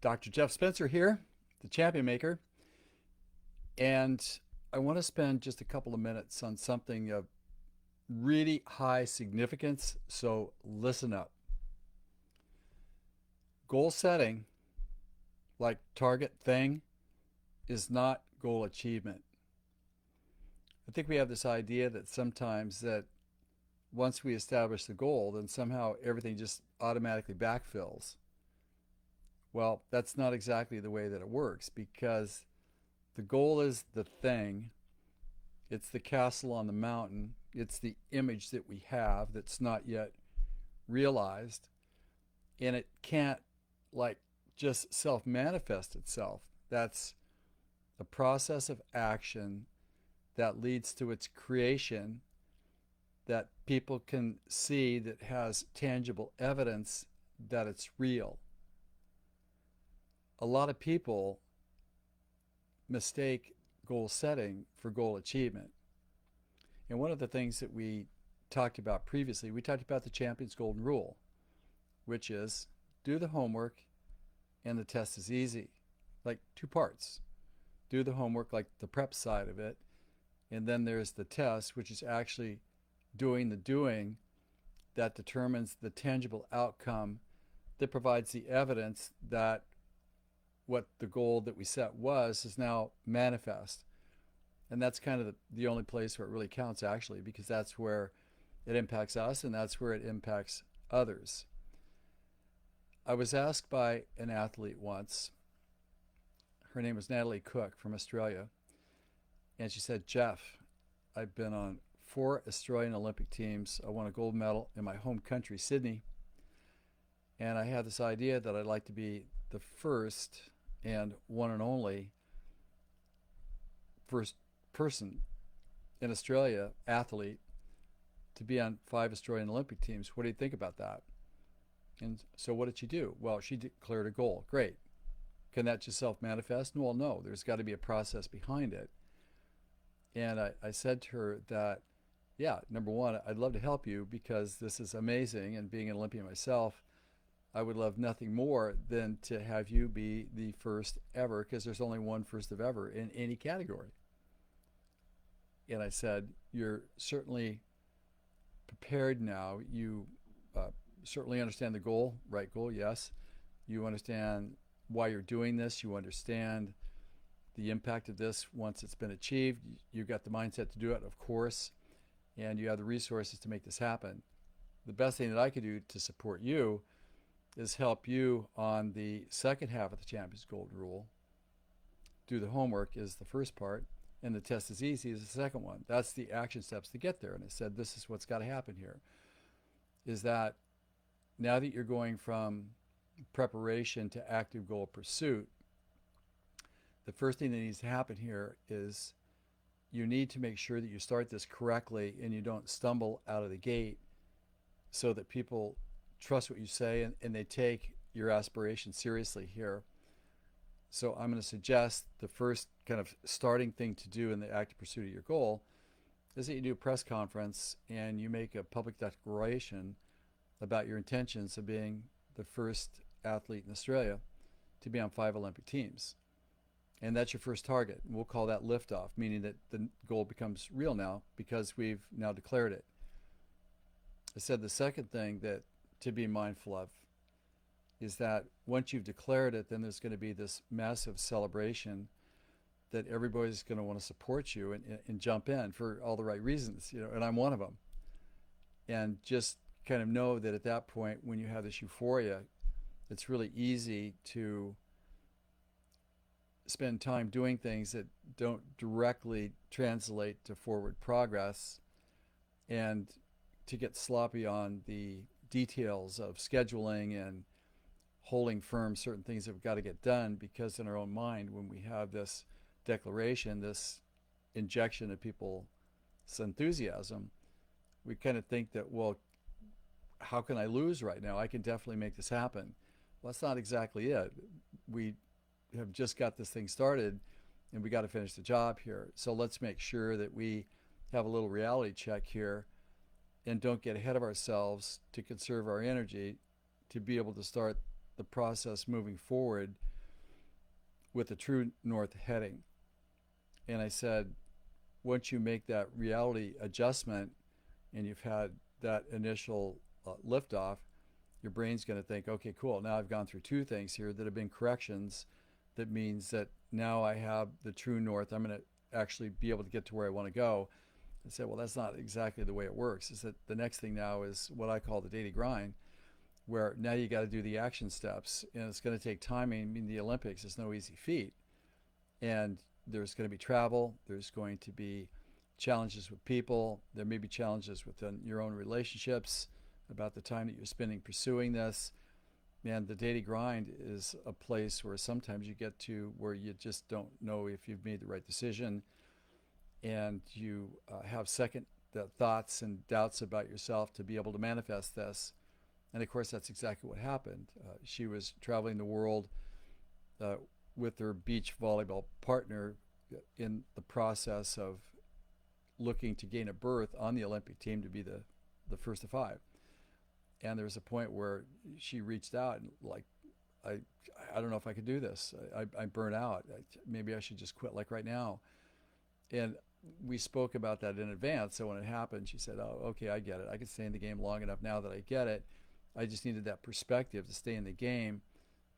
Dr. Jeff Spencer here, the Champion Maker, and I want to spend just a couple of minutes on something of really high significance, so listen up. Goal setting, like target thing, is not goal achievement. I think we have this idea that sometimes that once we establish the goal, then somehow everything just automatically backfills. Well, that's not exactly the way that it works because the goal is the thing. It's the castle on the mountain. It's the image that we have that's not yet realized. And it can't like just self manifest itself. That's a process of action that leads to its creation that people can see that has tangible evidence that it's real. A lot of people mistake goal setting for goal achievement. And one of the things that we talked about previously, we talked about the champion's golden rule, which is do the homework and the test is easy. Like two parts. Do the homework, like the prep side of it, and then there's the test, which is actually doing the doing that determines the tangible outcome that provides the evidence that what the goal that we set was is now manifest. And that's kind of the only place where it really counts, actually, because that's where it impacts us and that's where it impacts others. I was asked by an athlete once, her name was Natalie Cook from Australia, and she said, Jeff, I've been on 4 Australian Olympic teams. I won a gold medal in my home country, Sydney, and I had this idea that I'd like to be the first and one and only first person in Australia, athlete, to be on 5 Australian Olympic teams. What do you think about that? And so what did she do? Well, she declared a goal. Great. Can that just self manifest? Well, no, there's got to be a process behind it. And I said to her that, yeah, number one, I'd love to help you because this is amazing. And being an Olympian myself, I would love nothing more than to have you be the first ever because there's only one first of ever in any category. And I said, you're certainly prepared now. You certainly understand the goal, right goal, yes. You understand why you're doing this. You understand the impact of this once it's been achieved. You've got the mindset to do it, of course, and you have the resources to make this happen. The best thing that I could do to support you is help you on the second half of the Champions Golden Rule. Do the homework is the first part, and the test is easy is the second one. That's the action steps to get there. And I said, this is what's got to happen here, is that now that you're going from preparation to active goal pursuit, the first thing that needs to happen here is you need to make sure that you start this correctly and you don't stumble out of the gate so that people trust what you say and they take your aspirations seriously here. So I'm going to suggest the first kind of starting thing to do in the active pursuit of your goal is that you do a press conference and you make a public declaration about your intentions of being the first athlete in Australia to be on 5 Olympic teams. And that's your first target. We'll call that liftoff, meaning that the goal becomes real now because we've now declared it. I said the second thing that to be mindful of is that once you've declared it, then there's going to be this massive celebration that everybody's going to want to support you and jump in for all the right reasons, and I'm one of them. And just kind of know that at that point, when you have this euphoria, it's really easy to spend time doing things that don't directly translate to forward progress and to get sloppy on the details of scheduling and holding firm certain things that have got to get done because in our own mind when we have this declaration, this injection of people's enthusiasm, we kind of think that, well, how can I lose right now? I can definitely make this happen. Well, that's not exactly it. We have just got this thing started and we got to finish the job here. So let's make sure that we have a little reality check here and don't get ahead of ourselves to conserve our energy to be able to start the process moving forward with the true north heading. And I said, once you make that reality adjustment and you've had that initial liftoff, your brain's going to think, okay, cool. Now I've gone through two things here that have been corrections. That means that now I have the true north. I'm going to actually be able to get to where I want to go. I said, well, that's not exactly the way it works. Is that the next thing now is what I call the daily grind, where now you got to do the action steps, and it's going to take time. I mean, the Olympics is no easy feat, and there's going to be travel. There's going to be challenges with people. There may be challenges within your own relationships about the time that you're spending pursuing this. And the daily grind is a place where sometimes you get to where you just don't know if you've made the right decision, and you have second thoughts and doubts about yourself to be able to manifest this. And of course, that's exactly what happened. She was traveling the world with her beach volleyball partner in the process of looking to gain a berth on the Olympic team to be the first of five. And there was a point where she reached out and like, I don't know if I could do this. I burn out. Maybe I should just quit like right now. And we spoke about that in advance. So when it happened, she said, oh, okay, I get it. I can stay in the game long enough now that I get it. I just needed that perspective to stay in the game.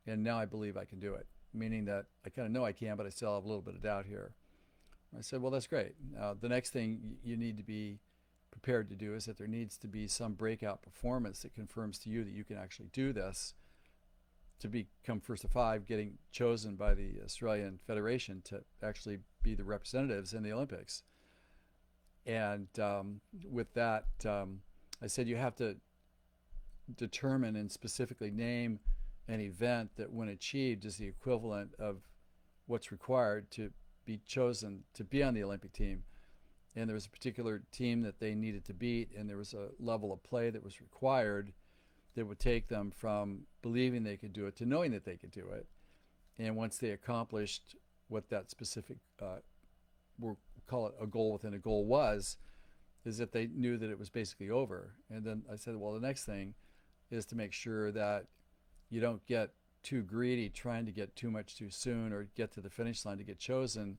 And now I believe I can do it. Meaning that I kind of know I can, but I still have a little bit of doubt here. I said, well, that's great. The next thing you need to be prepared to do is that there needs to be some breakout performance that confirms to you that you can actually do this to become first of five, getting chosen by the Australian Federation to actually be the representatives in the Olympics. And with that, I said you have to determine and specifically name an event that when achieved is the equivalent of what's required to be chosen to be on the Olympic team. And there was a particular team that they needed to beat, and there was a level of play that was required that would take them from believing they could do it to knowing that they could do it. And once they accomplished what that specific, we'll call it a goal within a goal was, is that they knew that it was basically over. And then I said, well, the next thing is to make sure that you don't get too greedy trying to get too much too soon or get to the finish line to get chosen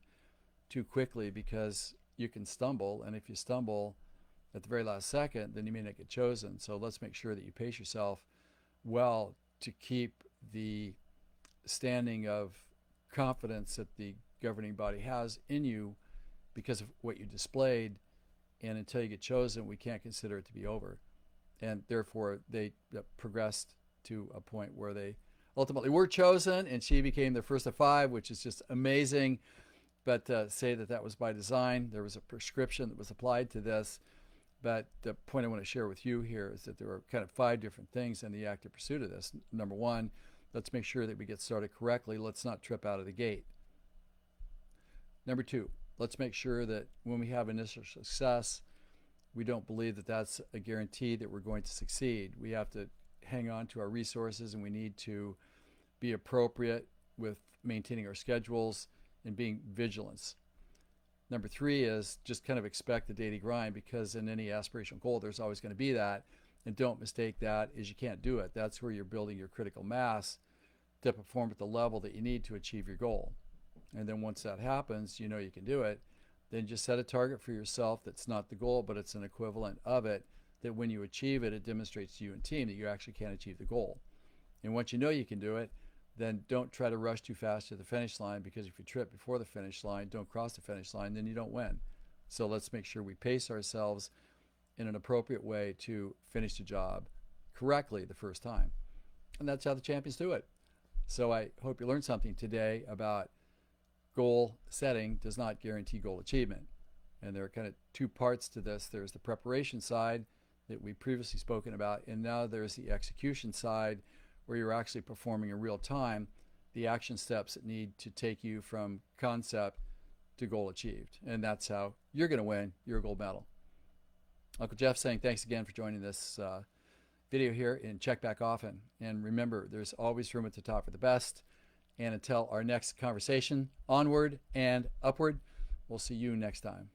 too quickly, because you can stumble, and if you stumble at the very last second, then you may not get chosen. So let's make sure that you pace yourself well to keep the standing of confidence that the governing body has in you because of what you displayed. And until you get chosen, we can't consider it to be over. And therefore, they progressed to a point where they ultimately were chosen, and she became the first of five, which is just amazing. But say that was by design. There was a prescription that was applied to this. But the point I want to share with you here is that there are kind of 5 different things in the active pursuit of this. Number 1, let's make sure that we get started correctly. Let's not trip out of the gate. Number 2, let's make sure that when we have initial success, we don't believe that that's a guarantee that we're going to succeed. We have to hang on to our resources, and we need to be appropriate with maintaining our schedules and being vigilant. Number 3 is just kind of expect the daily grind, because in any aspirational goal, there's always going to be that. And don't mistake that as you can't do it. That's where you're building your critical mass to perform at the level that you need to achieve your goal. And then once that happens, you know you can do it. Then just set a target for yourself that's not the goal, but it's an equivalent of it, that when you achieve it, it demonstrates to you and team that you actually can achieve the goal. And once you know you can do it, then don't try to rush too fast to the finish line, because if you trip before the finish line, don't cross the finish line, then you don't win. So let's make sure we pace ourselves in an appropriate way to finish the job correctly the first time. And that's how the champions do it. So I hope you learned something today about goal setting does not guarantee goal achievement. And there are kind of 2 parts to this. There's the preparation side that we previously spoken about, and now there's the execution side, where you're actually performing in real time the action steps that need to take you from concept to goal achieved. And that's how you're going to win your gold medal. Uncle Jeff saying thanks again for joining this video here, and check back often. And remember, there's always room at the top for the best. And until our next conversation, onward and upward. We'll see you next time.